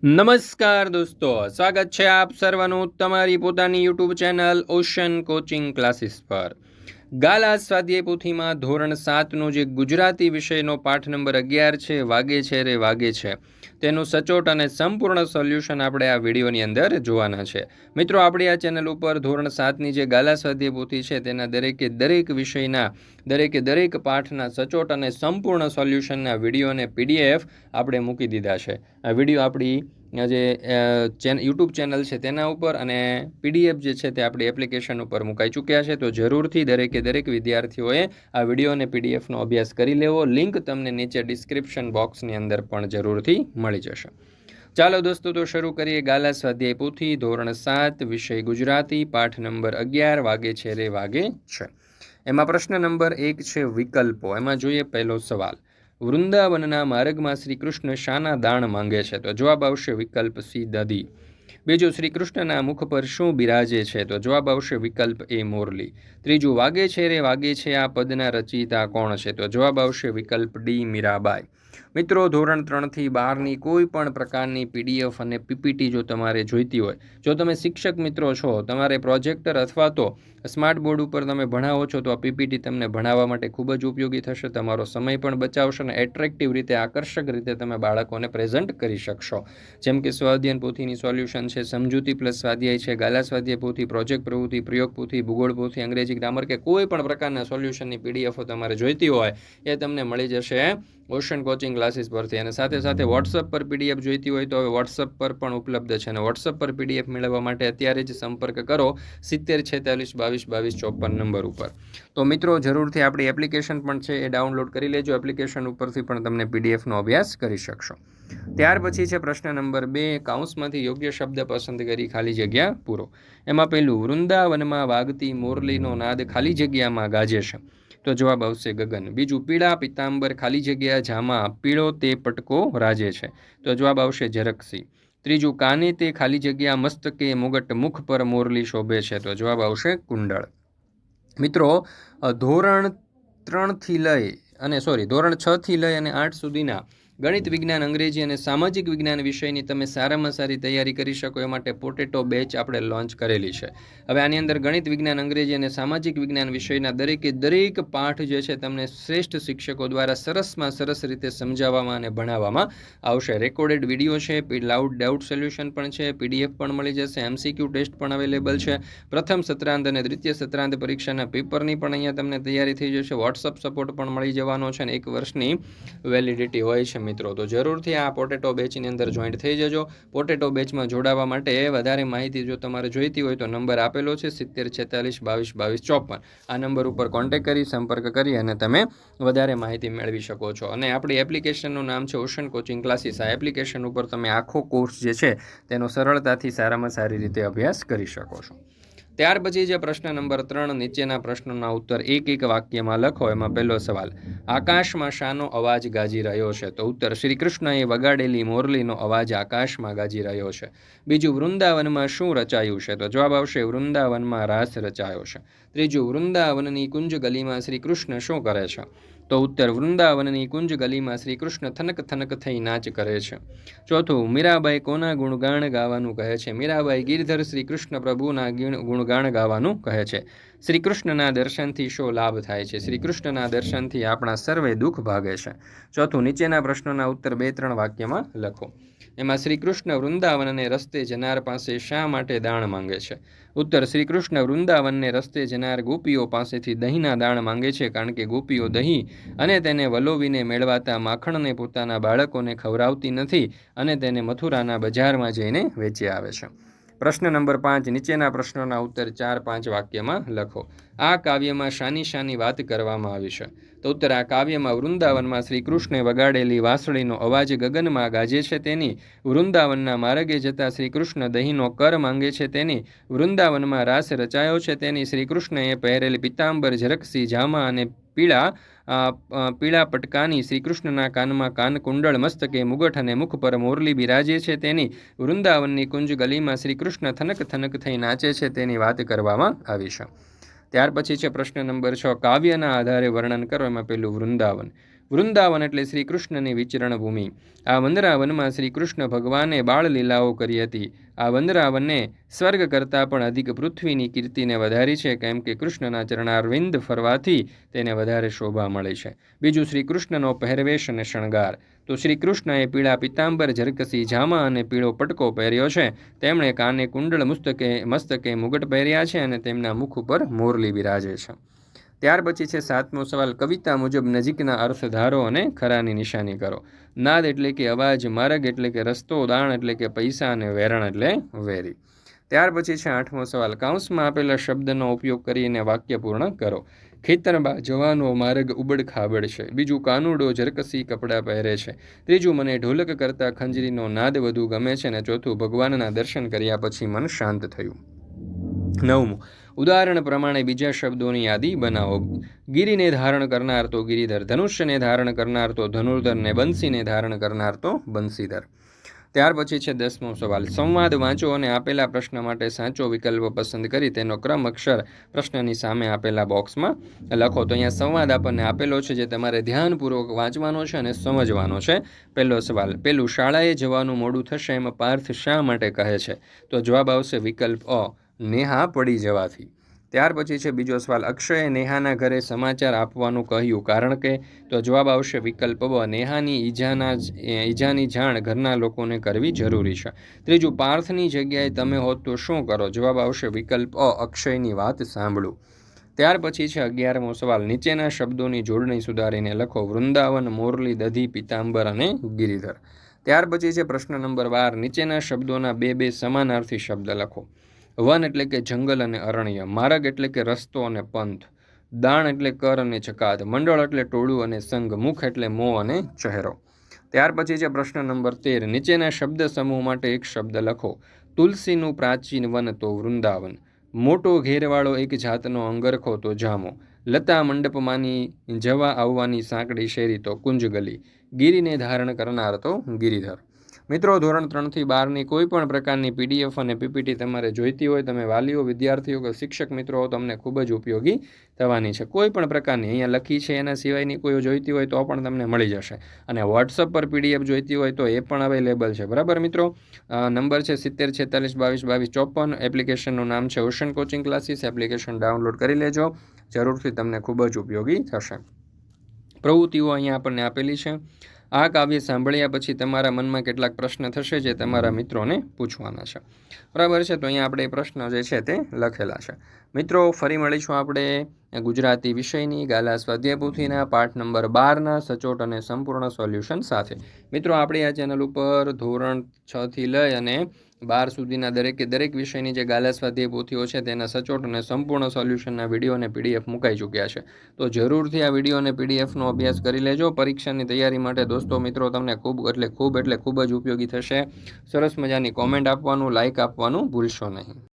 નમસ્કાર દોસ્તો, સ્વાગત છે આપ સર્વનું તમારી પોતાની YouTube channel ocean coaching classes પર. ગાલા સ્વાધ્યાય પોથીમાં ધોરણ 7નો જે ગુજરાતી વિષયનો પાઠ નંબર 11 છે, વાગે છે રે વાગે છે, તેનું સચોટ અને સંપૂર્ણ સોલ્યુશન આપણે આ વિડીયોની અંદર જોવાના છે. મિત્રો, આપણી આ ચેનલ ઉપર ધોરણ 7ની જે ગાલા સ્વાધ્યાય પોથી છે તેના દરેક વિષયના દરેક પાઠના સચોટ અને સંપૂર્ણ સોલ્યુશનના વિડીયો અને પીડીએફ આપણે મૂકી દીધા છે. આ વિડીયો આપણી જે યુટ્યુબ ચેનલ છે તેના ઉપર અને પીડીએફ જે છે તે આપણી એપ્લિકેશન ઉપર મુકાઈ ચૂક્યા છે. તો જરૂરથી દરેક વિદ્યાર્થીઓએ આ વિડીયો અને પીડીએફનો અભ્યાસ કરી લેવો. લિંક તમને નીચે ડિસ્ક્રિપ્શન બોક્સની અંદર પણ જરૂરથી મળી જશે. ચાલો દોસ્તો, તો શરૂ કરીએ ગાલા સ્વાધ્યાય પોથી ધોરણ 7 વિષય ગુજરાતી પાઠ નંબર 11 વાગે છે રે વાગે છે. એમાં પ્રશ્ન નંબર 1 છે વિકલ્પો. એમાં જોઈએ પહેલો સવાલ, વૃંદાવનના માર્ગમાં શ્રી કૃષ્ણ શાના દાણ માંગે છે? તો જવાબ આવશે વિકલ્પ સી, દધી. બીજું, શ્રી કૃષ્ણના મુખ પર શું બિરાજે છે? તો જવાબ આવશે વિકલ્પ એ, મોરલી. ત્રીજું, વાગે છે રે વાગે છે આ પદના રચયિતા કોણ છે? તો જવાબ આવશે વિકલ્પ ડી, મીરાબાઈ. મિત્રો, ધોરણ 3થી 12ની કોઈ પણ પ્રકારની પીડીએફ અને પીપીટી જો તમારે જોઈતી હોય, જો તમે શિક્ષક મિત્રો છો, તમારે પ્રોજેક્ટર અથવા તો સ્માર્ટ બોર્ડ ઉપર તમે ભણાવો છો, તો આ પીપીટી તમને ભણાવવા માટે ખૂબ જ ઉપયોગી થશે. તમારો સમય પણ બચાવશે અને એટ્રેક્ટિવ રીતે, આકર્ષક રીતે તમે બાળકોને પ્રેઝન્ટ કરી શકશો. જેમ કે સ્વાધ્યાયન પોથીની સોલ્યુશન છે, સમજૂતી પ્લસ સ્વાધ્યાય છે, ગાલા સ્વાધ્યાય પોથી, પ્રોજેક્ટ પ્રવૃત્તિ, પ્રયોગ પોથી, ભૂગોળ પોથી, અંગ્રેજી ગ્રામર કે કોઈ પણ પ્રકારના સોલ્યુશનની પીડીએફો તમારે જોઈતી હોય એ તમને મળી જશે ઓશન કોચિંગ ક્લાસીસ પરથી. અને સાથે વોટ્સઅપ પર પીડીએફ જોઈતી હોય તો હવે વોટ્સઅપ પર પણ ઉપલબ્ધ છે. અને વોટ્સઅપ પર પીડીએફ મેળવવા માટે અત્યારે જ સંપર્ક કરો 7046222254 નંબર ઉપર. તો મિત્રો, જરૂરથી આપણી એપ્લિકેશન પણ છે એ ડાઉનલોડ કરી લેજો. એપ્લિકેશન ઉપરથી પણ તમને પીડીએફનો અભ્યાસ કરી શકશો. ત્યાર પછી છે પ્રશ્ન નંબર 2, કાઉન્સમાંથી યોગ્ય શબ્દ પસંદ કરી ખાલી જગ્યા પૂરો. એમાં પહેલું, વૃંદાવનમાં વાગતી મોરલીનો નાદ ખાલી જગ્યામાં ગાજે છે? તો જવાબ આવશે ગગન. બીજું, પીળા પિતાંબર ખાલી જગ્યા જામાં પીળો તે પટકો રાજે છે? તો જવાબ આવશે ઝરકસી. ત્રીજું, કાને તે ખાલી જગ્યા મસ્તકે મુગટ મુખ પર મોરલી શોભે છે? તો જવાબ આવશે કુંડળ. મિત્રો, ધોરણ 6 થી લઈ અને 8 સુધીના ગણિત વિજ્ઞાન, અંગ્રેજી અને સામાજિક વિજ્ઞાન વિષયની તમે સારામાં સારી તૈયારી કરી શકો એ માટે પોટેટો બેચ આપણે લોન્ચ કરેલી છે. હવે આની અંદર ગણિત વિજ્ઞાન, અંગ્રેજી અને સામાજિક વિજ્ઞાન વિષયના દરેક પાઠ જે છે તમને શ્રેષ્ઠ શિક્ષકો દ્વારા સરસમાં સરસ રીતે સમજાવવામાં અને ભણાવવામાં આવશે. રેકોર્ડેડ વિડીયો છે, લાઉડ ડાઉટ સોલ્યુશન પણ છે, પીડીએફ પણ મળી જશે, એમસીક્યુ ટેસ્ટ પણ અવેલેબલ છે. પ્રથમ સત્રાંત અને દ્વિતીય સત્રાંત પરીક્ષાના પેપરની પણ અહીંયા તમને તૈયારી થઈ જશે. વોટ્સઅપ સપોર્ટ પણ મળી જવાનો છે અને 1 વર્ષની વેલિડિટી હોય છે. મિત્રો, તો જરૂરથી આ પોટેટો બેચની અંદર જોઈન્ટ થઈ જજો. પોટેટો બેચમાં જોડાવા માટે વધારે માહિતી જો તમારે જોઈતી હોય તો નંબર આપેલો છે 7046222254. આ નંબર ઉપર કોન્ટેક્ટ કરી, સંપર્ક કરી અને તમે વધારે માહિતી મેળવી શકો છો. અને આપણી એપ્લિકેશનનું નામ છે ઓશન કોચિંગ ક્લાસીસ. આ એપ્લિકેશન ઉપર તમે આખો કોર્સ જે છે તેનો સરળતાથી સારામાં સારી રીતે અભ્યાસ કરી શકો છો. ત્યાર પછી જે પ્રશ્ન નંબર 3, નીચેના પ્રશ્નોના ઉત્તર એક વાક્યમાં લખો. એમાં પહેલો સવાલ, આકાશમાં શાનો અવાજ ગાજી રહ્યો છે? તો ઉત્તર, શ્રી કૃષ્ણએ વગાડેલી મોરલીનો અવાજ આકાશમાં ગાજી રહ્યો છે. બીજું, વૃંદાવનમાં શું રચાયું છે? તો જવાબ આવશે વૃંદાવનમાં રાસ રચાયો છે. ત્રીજું, વૃંદાવનની કુંજ ગલીમાં શ્રી કૃષ્ણ શું કરે છે? તો ઉત્તર, વૃંદાવનની કુંજ ગલીમાં શ્રી કૃષ્ણ થનક થનક થઈ નાચ કરે છે. ચોથું, મીરાબાઈ કોના ગુણગાન ગાવાનું કહે છે? મીરાબાઈ ગિરધર શ્રી કૃષ્ણ પ્રભુના ગુણગાન ગાવાનું કહે છે. શ્રી કૃષ્ણના દર્શનથી શો લાભ થાય છે? શ્રી કૃષ્ણના દર્શનથી આપણા સર્વે દુઃખ ભાગે છે. ચોથું, નીચેના પ્રશ્નોના ઉત્તર 2-3 વાક્યમાં લખો. એમાં શ્રી કૃષ્ણ વૃંદાવનને રસ્તે જનાર પાસે શા માટે દાણ માંગે છે? ઉત્તર, શ્રી કૃષ્ણ વૃંદાવનને રસ્તે જનાર ગોપીઓ પાસેથી દહીંના દાણ માંગે છે, કારણ કે ગોપીઓ દહીં અને તેને વલોવીને મેળવાતા માખણને પોતાના બાળકોને ખવડાવતી નથી અને તેને મથુરાના બજારમાં જઈને વેચી આવે છે. પ્રશ્ન નંબર 5, નીચેના પ્રશ્નોના ઉત્તર 4-5 વાક્યમાં લખો. આ કાવ્યમાં શાની વાત કરવામાં આવી છે? તો ઉત્તર, આ કાવ્યમાં વૃંદાવનમાં શ્રી કૃષ્ણે વગાડેલી વાંસળીનો અવાજ ગગનમાં ગાજે છે તેની, વૃંદાવનના માર્ગે જતા શ્રી કૃષ્ણ દહીંનો કર માંગે છે તેની, વૃંદાવનમાં રાસ રચાયો છે તેની, શ્રી કૃષ્ણએ પહેરેલી પિતાંબર ઝરકસી જામા અને પીળા પટકાની, શ્રી કૃષ્ણના કાનમાં કાનકુંડળ, મસ્તકે મુગટ અને મુખ પર મોરલી બિરાજે છે તેની, વૃંદાવનની કુંજ ગલીમાં શ્રી કૃષ્ણ થનક થનક થઈ નાચે છે તેની વાત કરવામાં આવી છે. ત્યાર પછી છે પ્રશ્ન નંબર 6, કાવ્યના આધારે વર્ણન કરો. એમાં પહેલું, વૃંદાવન. વૃંદાવન એટલે શ્રી કૃષ્ણની વિચરણ ભૂમિ. આ વંદરાવનમાં શ્રી કૃષ્ણ ભગવાને બાળલીલાઓ કરી હતી. આ વંદરાવને સ્વર્ગ કરતાં પણ અધિક પૃથ્વીની કીર્તિને વધારી છે, કેમ કે કૃષ્ણના ચરણારવિંદ ફરવાથી તેને વધારે શોભા મળે છે. બીજું, શ્રી કૃષ્ણનો પહેરવેશ અને શણગાર. તો શ્રી કૃષ્ણએ પીળા પિતાંબર, ઝરકસી જામા અને પીળો પટકો પહેર્યો છે. તેમણે કાને કુંડળ, મસ્તકે મુગટ પહેર્યા છે અને તેમના મુખ ઉપર મોરલી બિરાજે છે. ત્યાર પછી છે 7મો સવાલ. કવિતા મુજબ નજીકના અર્થ ધારો અને ખરાની નિશાની કરો. નાદ એટલે કે અવાજ, માર્ગ એટલે કે રસ્તો, દાણ એટલે કે પૈસા અને વેરણ એટલે વેરી. ત્યાર પછી છે 8મો સવાલ. કાઉન્સમાં આપેલા શબ્દનો ઉપયોગ કરીને વાક્ય પૂર્ણ કરો. ખેતરમાં જવાનો માર્ગ ઉબડ ખાબડ છે. બીજું, કાનુડો ઝરકસી કપડાં પહેરે છે. ત્રીજું, મને ઢોલક કરતાં ખંજરીનો નાદ વધુ ગમે છે. અને ચોથું, ભગવાનના દર્શન કર્યા પછી મન શાંત થયું. 9મું, ઉદાહરણ પ્રમાણે બીજા શબ્દોની યાદી બનાવો. ગિરિને ધારણ કરનાર તો ગિરિધર, ધનુષ્યને ધારણ કરનાર તો ધનુર્ધર ને બંસીને ધારણ કરનાર તો બંસીધર. ત્યાર પછી છે 10મો સવાલ. સંવાદ વાંચો અને આપેલા પ્રશ્ન માટે સાચો વિકલ્પ પસંદ કરી તેનો ક્રમ અક્ષર પ્રશ્નની સામે આપેલા બોક્સમાં લખો. તો અહીંયા સંવાદ આપણને આપેલો છે, જે તમારે ધ્યાનપૂર્વક વાંચવાનો છે અને સમજવાનો છે. પહેલો સવાલ. પેલું, શાળાએ જવાનું મોડું થશે એમ પાર્થ શા માટે કહે છે? તો જવાબ આવશે વિકલ્પ અ, નેહા પડી જવાથી. ત્યાર પછી છે બીજો સવાલ. અક્ષયે નેહાના ઘરે સમાચાર આપવાનું કહ્યું કારણ કે? તો જવાબ આવશે વિકલ્પ બ, નેહાની ઈજાની જાણ ઘરના લોકોને કરવી જરૂરી છે. ત્રીજું, પાર્થની જગ્યાએ તમે હોત તો શું કરો? જવાબ આવશે વિકલ્પ અ, અક્ષયની વાત સાંભળું. ત્યાર પછી છે 11મો સવાલ. નીચેના શબ્દોની જોડણી સુધારીને લખો. વૃંદાવન, મોરલી, દધી, પિતાંબર અને ગિરિધર. ત્યાર પછી છે પ્રશ્ન નંબર 12. નીચેના શબ્દોના બે સમાનાર્થી શબ્દ લખો. વન એટલે કે જંગલ અને અરણ્ય, માર્ગ એટલે કે રસ્તો અને પંથ, દાણ એટલે કર અને જકાત, મંડળ એટલે ટોળું અને સંઘ, મુખ એટલે મોં અને ચહેરો. ત્યાર પછી છે પ્રશ્ન નંબર 13. નીચેના શબ્દ સમૂહ માટે એક શબ્દ લખો. તુલસીનું પ્રાચીન વન તો વૃંદાવન, મોટો ઘેરવાળો એક જાતનો અંગરખો તો જામો, લતા મંડપમાંની જવા આવવાની સાંકડી શેરી તો કુંજગલી, ગિરિને ધારણ કરનાર તો ગિરિધર. મિત્રો, ધોરણ 3 થી 12ની કોઈ પણ પ્રકારની પીડીએફ અને પીપીટી તમારે જોઈતી હોય, તમે વાલીઓ, વિદ્યાર્થીઓ કે શિક્ષક મિત્રો તમને ખૂબ જ ઉપયોગી થવાની છે. કોઈ પણ પ્રકારની અહીંયા લખી છે એના સિવાયની કોઈ જોઈતી હોય તો પણ તમને મળી જશે. અને વોટ્સઅપ પર પીડીએફ જોઈતી હોય તો એ પણ અવેલેબલ છે. બરાબર મિત્રો, નંબર છે 70 46 22 22 54. એપ્લિકેશનનું નામ છે ocean coaching classes. Application download કરી લેજો, જરૂરથી તમને ખૂબ જ ઉપયોગી થશે. પ્રવૃત્તિઓ અહીંયા આપણને આપેલી છે. આ કાવ્ય સાંભળ્યા પછી તમારા મનમાં કેટલાક પ્રશ્ન થશે જે તમારા મિત્રોને પૂછવાના છે. બરાબર છે, તો અહીંયા આપણે એ પ્રશ્ન જે છે તે લખેલા છે. મિત્રો, ફરી મળીશું આપણે ગુજરાતી વિષયની ગાલા સ્વાધ્યાય પોથીના પાઠ નંબર 12ના સચોટ અને સંપૂર્ણ સોલ્યુશન સાથે. મિત્રો, આપણી આ ચેનલ ઉપર ધોરણ 6 થી લઈ અને 12 સુધીના દરેક વિષયની જે ગાલા સ્વાધ્યાય પોથીઓ છે તેના સચોટ અને સંપૂર્ણ સોલ્યુશનના વિડીયો અને પીડીએફ મુકાઈ ચૂક્યા છે. તો જરૂરથી આ વિડીયો અને પીડીએફનો અભ્યાસ કરી લેજો. પરીક્ષાની તૈયારી માટે દોસ્તો મિત્રો તમને ખૂબ જ ઉપયોગી થશે. સરસ મજાની કોમેન્ટ આપવાનું, લાઇક આપવાનું ભૂલશો નહીં.